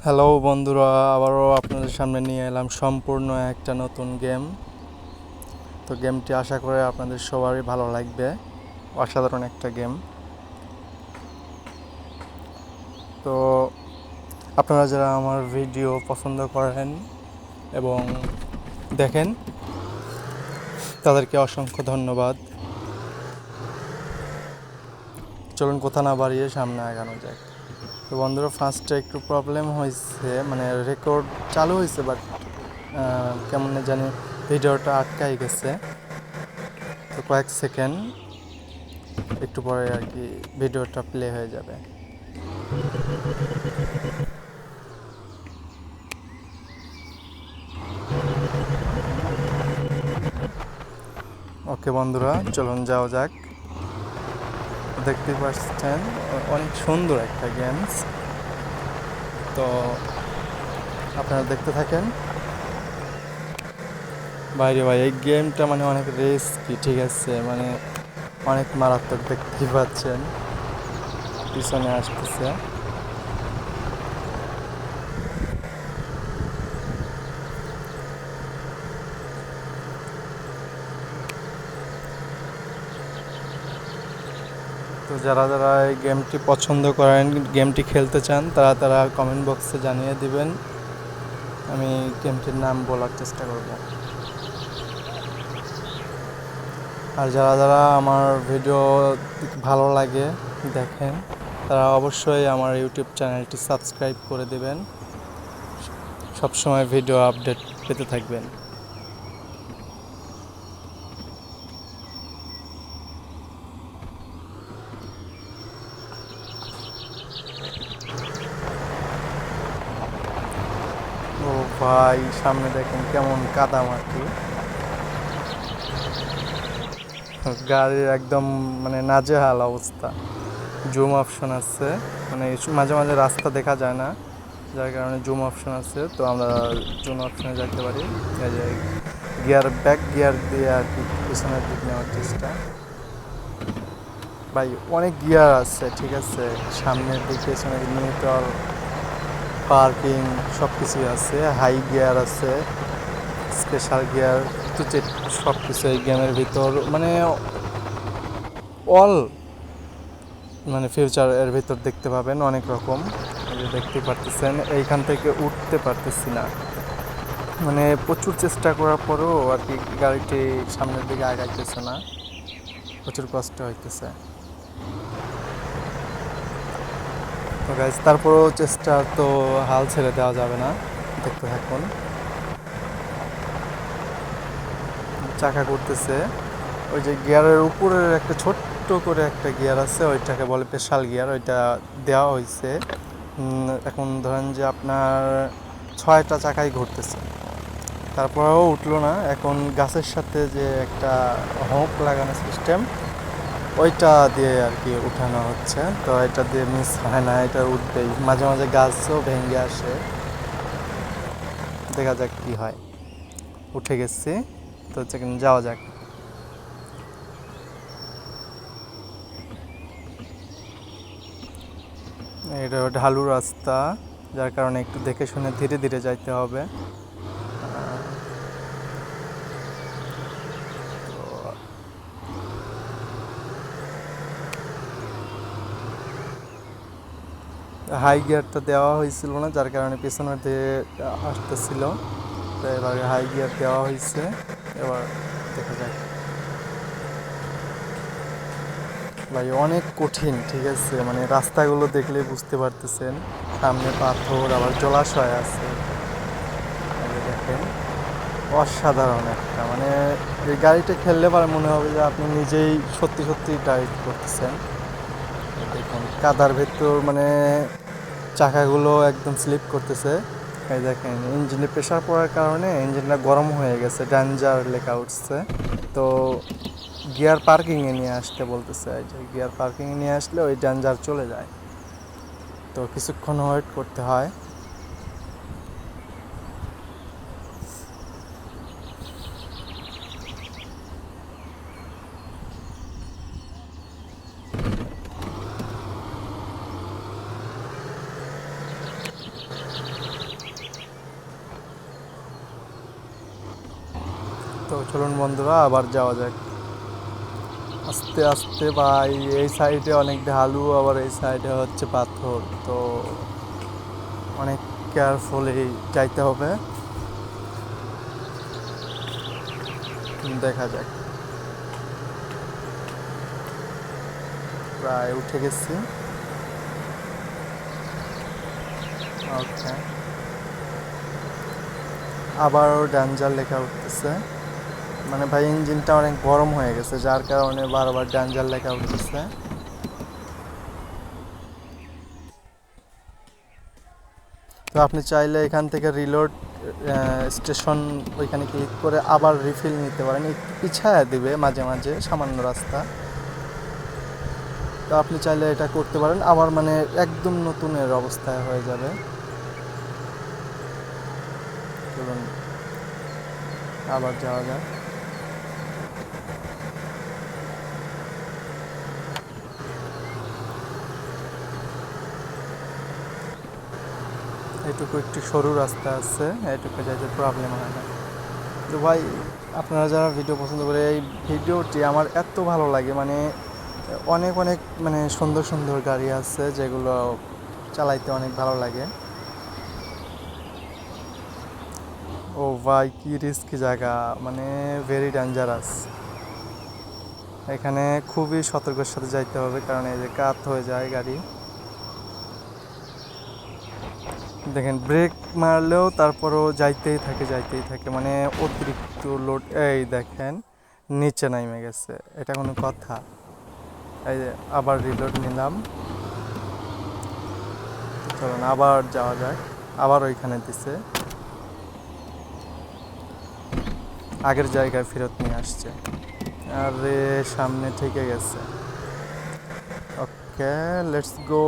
Hello বন্ধুরা, আবারও আপনাদের সামনে নিয়ে এলাম সম্পূর্ণ একটা নতুন গেম। তো গেমটি আশা করে আপনাদের সবারই ভালো লাগবে। অসাধারণ একটা গেম। তো আপনারা যারা আমার ভিডিও পছন্দ করেন এবং দেখেন, তাদেরকে অসংখ্য ধন্যবাদ। চলুন কথা না বাড়িয়ে সামনে আগানো যাক। তো বন্ধুরা, ফার্স্টে একটু প্রবলেম হয়েছে, মানে রেকর্ড চালু হয়েছে, বাট কেমন জানি ভিডিওটা আটকাই গেছে। তো কয়েক সেকেন্ড একটু পরে আর কি ভিডিওটা প্লে হয়ে যাবে। ওকে বন্ধুরা, চলুন যাওয়া যাক। দেখতে পাচ্ছেন অনেক সুন্দর একটা গেমস। তো আপনারা দেখতে থাকেন। বাইরে ভাই, এই গেমটা মানে অনেক রিস্কি, ঠিক আছে, মানে অনেক মারাত্মক। দেখতেই পাচ্ছেন পিছনে আসতেছে। তো যারা যারা এই গেমটি পছন্দ করেন, গেমটি খেলতে চান, তারা তারা কমেন্ট বক্সে জানিয়ে দিবেন। আমি গেমটির নাম বলার চেষ্টা করব। আর যারা যারা আমার ভিডিও ভালো লাগে দেখেন, তারা অবশ্যই আমার ইউটিউব চ্যানেলটি সাবস্ক্রাইব করে দেবেন। সবসময় ভিডিও আপডেট পেতে থাকবেন। ও ভাই, সামনে দেখেন কেমন কাদা মাটি। গাড়ির একদম মানে নাজেহাল অবস্থা। জুম অপশন আছে, মানে মাঝে মাঝে রাস্তা দেখা যায় না, যার কারণে জুম অপশন আছে। তো আমরা জুম অপশনে যেতে পারি। এই যে গিয়ার, ব্যাক গিয়ার দিয়ে আর কি পিছনের দিক নেওয়ার চেষ্টা। ভাই অনেক গিয়ার আছে, ঠিক আছে, সামনের দিক পেছনের দিক, নিউট্রাল, পার্কিং সব কিছুই আছে। হাই গিয়ার আছে, স্পেশাল গিয়ার, সব কিছু এই গেমের ভিতর, মানে অল, মানে ফিউচার এর ভিতর দেখতে পাবেন অনেক রকম। এই যে দেখতে পারতেছেন, এইখান থেকে উঠতে পারতেছি না, মানে প্রচুর চেষ্টা করার পরেও আর কি গাড়িটি সামনের দিকে আগাইতেছে না, প্রচুর কষ্ট হইতেছে। তো গাইজ, তারপরেও চেষ্টা তো হাল ছেড়ে দেওয়া যাবে না। দেখতে থাকুন। চাকা করতেছে, ওই যে গিয়ারের উপরের একটা ছোট্ট করে একটা গিয়ার আছে, ওইটাকে বলে স্পেশাল গিয়ার, ওইটা দেওয়া হয়েছে। এখন ধরেন যে আপনার 6টা চাকাই ঘুরতেছে, তারপরেও উঠলো না। এখন গাছের সাথে যে একটা হুক লাগানো সিস্টেম, ওইটা দিয়ে আর কি উঠানো হচ্ছে। তো এটা দিয়ে মিস হয় না, এটা উঠবেই। মাঝে মাঝে গাছও ভেঙে আসে, দেখা যাক কি হয়। উঠে গেছি, তো যাওয়া যাক। এটা ঢালু রাস্তা, যার কারণে একটু দেখে শুনে ধীরে ধীরে যাইতে হবে। হাই গিয়ারটা দেওয়া হয়েছিল না, যার কারণে পেছনের দিকে আসতেছিল। তো এবার হাই গিয়ার দেওয়া হয়েছে, এবার দেখা যাক। ভাই অনেক কঠিন, ঠিক আছে, মানে রাস্তাগুলো দেখলে বুঝতে পারতেছেন। সামনে পাথর, আবার জলাশয় আছে। দেখেন অসাধারণ একটা, মানে এই গাড়িটা খেললে পরে মনে হবে যে আপনি নিজেই সত্যি সত্যি ড্রাইভ করতেছেন। দেখুন কাদার ভেতর, মানে চাকাগুলো একদম স্লিপ করতেছে। এই দেখেন ইঞ্জিনে প্রেশার পড়ার কারণে ইঞ্জিনটা গরম হয়ে গেছে, ডেঞ্জার লেখা উঠছে। তো গিয়ার পার্কিংয়ে নিয়ে আসতে বলতেছে। এই যে গিয়ার পার্কিংয়ে নিয়ে আসলে ওই ডেঞ্জার চলে যায়। তো কিছুক্ষণ ওয়েট করতে হয়। তো চলুন বন্ধুরা আবার যাওয়া যাক আস্তে আস্তে ভাই। এই সাইডে অনেক ঢালু, আবার এই সাইডে হচ্ছে পাথর, তো অনেক কেয়ারফুলি যাইতে হবে। দেখা যাক, প্রায় উঠে গেছি। ওকে, আবারও ডেঞ্জার লেখা উঠতেছে। মানে ভাই ইঞ্জিনটা অনেক গরম হয়ে গেছে, যার কারণে বারবার ডেঞ্জার লেখা উঠতেছে। তো আপনি চাইলে এখান থেকে রিলোড স্টেশন ওইখানে ক্লিক করে আবার রিফিল নিতে পারেন। একটু পিছায়া দিবে মাঝে মাঝে সামান্য রাস্তা, তো আপনি চাইলে এটা করতে পারেন, আবার মানে একদম নতুনের অবস্থায় হয়ে যাবে। চলুন আবার যাওয়া যাক। এইটুকু একটু সরু রাস্তা আছে, এইটুকু যাইতে প্রবলেম হয় না। তো ভাই আপনারা যারা ভিডিও পছন্দ করে, এই ভিডিওটি আমার এত ভালো লাগে, মানে অনেক অনেক মানে সুন্দর সুন্দর গাড়ি আছে যেগুলো চালাইতে অনেক ভালো লাগে। ও ভাই কি রিস্কি জায়গা, মানে ভেরি ডেঞ্জারাস। এখানে খুবই সতর্কের সাথে যাইতে হবে, কারণ এই যে কাত হয়ে যায় গাড়ি। দেখেন ব্রেক মারলেও তারপরও যাইতেই থাকে যাইতেই থাকে, মানে অতিরিক্ত লোড। এই দেখেন নিচে নামে গেছে, এটা কোনো কথা? এই যে আবার রিলোড নিলাম। চলুন আবার যাওয়া যাক। আবার ওইখানে দিছে, আগের জায়গায় ফেরত নিয়ে আসছে। আরে সামনে থেকে গেছে। ওকে, লেটস গো।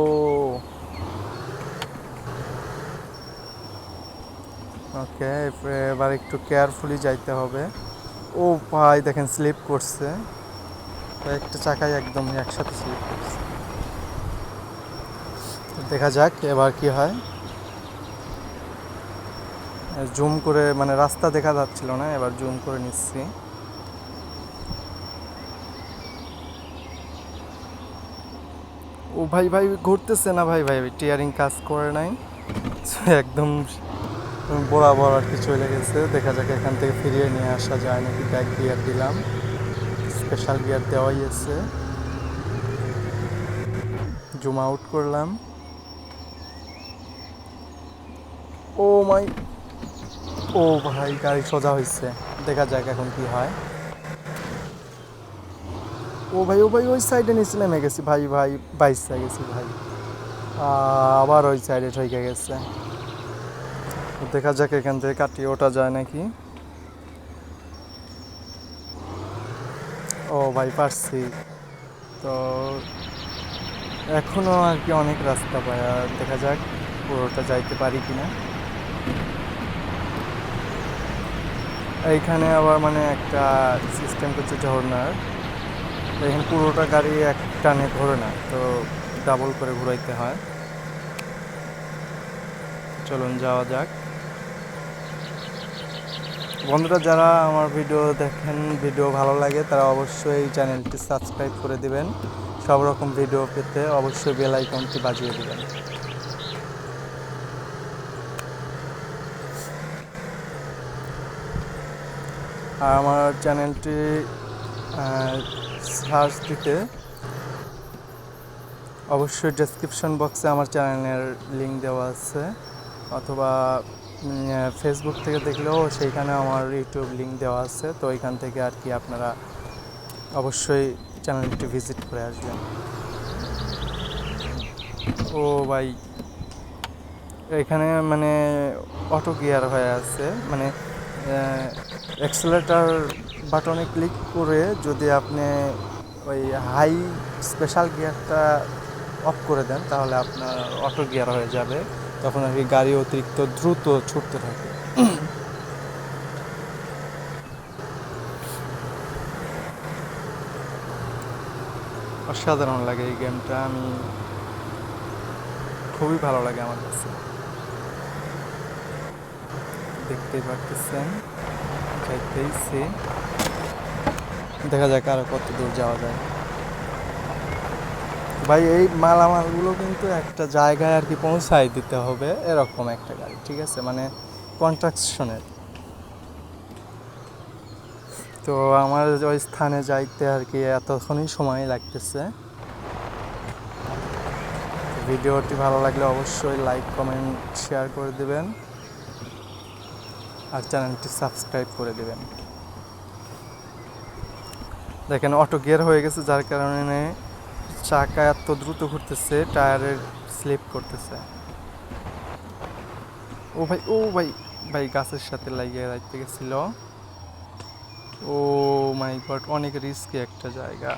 ওকে, এবার একটু কেয়ারফুলি যাইতে হবে। ও ভাই দেখেন স্লিপ করছে, একটা চাকায় একদম একসাথে স্লিপ করছে। দেখা যাক এবার কি হয়। জুম করে, মানে রাস্তা দেখা যাচ্ছিল না, এবার জুম করে নিচ্ছি। ও ভাই ভাই ঘুরতেছে না ভাই, ভাই টিয়ারিং কাজ করে নাই, একদম বরাবর আর কি চলে গেছে। দেখা যাক এখান থেকে ফিরিয়ে নিয়ে আসা যায় নাকি। ব্যাক গিয়ার দিলাম, স্পেশাল গিয়ার দেওয়াই আছে। জুম আউট করলাম। ও মাই, ও ভাই গাড়ি সোজা হয়েছে। দেখা যাক এখন কি হয়। ও ভাই ও ভাই ওই সাইডে নিচে নেমে গেছি ভাই, ভাই বাইসে গেছি ভাই। আবার ওই সাইডে ঠকে গেছে। দেখা যাক এখান থেকে কাটিয়ে ওঠা যায় নাকি। ও ভাই পারছি তো, এখনও আর কি অনেক রাস্তা পায়, আর দেখা যাক পুরোটা যাইতে পারি কিনা। এইখানে আবার মানে একটা সিস্টেম করছে ঝর্নার, এখানে পুরোটা গাড়ি এক টানে ঘোরে না, তো ডাবল করে ঘুরাইতে হয়। চলুন যাওয়া যাক। বন্ধুরা যারা আমার ভিডিও দেখেন, ভিডিও ভালো লাগে, তারা অবশ্যই চ্যানেলটি সাবস্ক্রাইব করে দিবেন। সব রকম ভিডিও পেতে অবশ্যই বেল আইকনটি বাজিয়ে দিবেন। আর আমার চ্যানেলটি সার্চ দিতে অবশ্যই ডেসক্রিপশন বক্সে আমার চ্যানেলের লিঙ্ক দেওয়া আছে, অথবা ফেসবুক থেকে দেখলেও সেইখানে আমার ইউটিউব লিঙ্ক দেওয়া আছে, তো ওইখান থেকে আর কি আপনারা অবশ্যই চ্যানেলটি ভিজিট করে আসবেন। ও ভাই এখানে মানে অটো গিয়ার হয়ে আছে, মানে অ্যাক্সেলেটার বাটনে ক্লিক করে যদি আপনি ওই হাই স্পেশাল গিয়ারটা অফ করে দেন, তাহলে আপনার অটো গিয়ার হয়ে যাবে, তখন আর কি গাড়ি অতিরিক্ত দ্রুত ছুটতে থাকে। অসাধারণ লাগে এই গেমটা, আমি খুবই ভালো লাগে আমার কাছে। দেখতেই পারতেছেন যাইতেইছি। দেখা যাক আরো কত দূর যাওয়া যায়। ভাই এই মালামালগুলো কিন্তু একটা জায়গায় আর কি পৌঁছায় দিতে হবে, এরকম একটা গাড়ি, ঠিক আছে, মানে কন্ট্রাকশনের। তো আমার ওই স্থানে যাইতে আর কি এতক্ষণই সময় লাগতেছে। ভিডিওটি ভালো লাগলে অবশ্যই লাইক কমেন্ট শেয়ার করে দেবেন আর চ্যানেলটি সাবস্ক্রাইব করে দেবেন। দেখেন অটো গিয়ার হয়ে গেছে, যার কারণে চাকা এত দ্রুত ঘুরতেছে, টায়ারের স্লিপ করতেছে। ও ভাই, ও ভাই, ভাই গাছের সাথে লাগিয়ে রাখতে গেছিল। ও মাই গড, অনেক রিস্কি একটা জায়গা।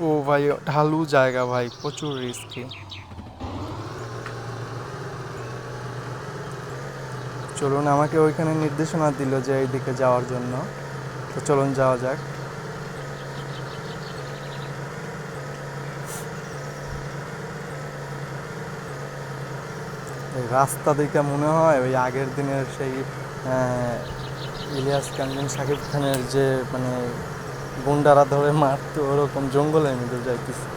ও ভাই ঢালু জায়গা ভাই, প্রচুর রিস্কি। চলুন, আমাকে ওইখানে নির্দেশনা দিল যে এইদিকে যাওয়ার জন্য, তো চলুন যাওয়া যাক। এই রাস্তা দেখে মনে হয় ওই আগের দিনের সেই ইলিয়াস কাঞ্চন শাকিব খানের যে মানে গুন্ডারা ধরে মারতো, ওরকম জঙ্গলের মধ্যে যাইতেছি।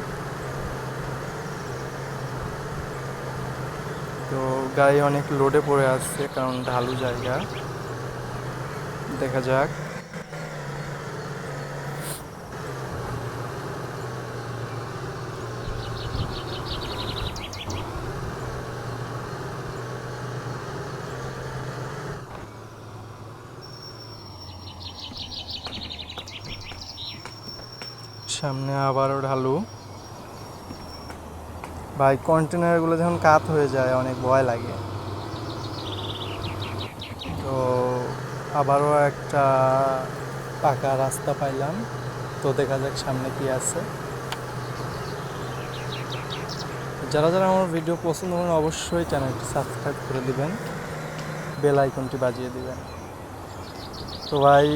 তো গাড়ি অনেক লোডে পড়ে আসছে, কারণ ঢালু জায়গা। দেখা যাক। সামনে আবারও ঢালু। ভাই কন্টেনারগুলো যখন কাত হয়ে যায় অনেক ভয় লাগে। তো আবারও একটা পাকা রাস্তা পাইলাম, তো দেখা যাক সামনে কি আছে। যারা যারা আমার ভিডিও পছন্দ করেন অবশ্যই চ্যানেলটি সাবস্ক্রাইব করে দিবেন, বেল আইকনটি বাজিয়ে দিবেন। তো ভাই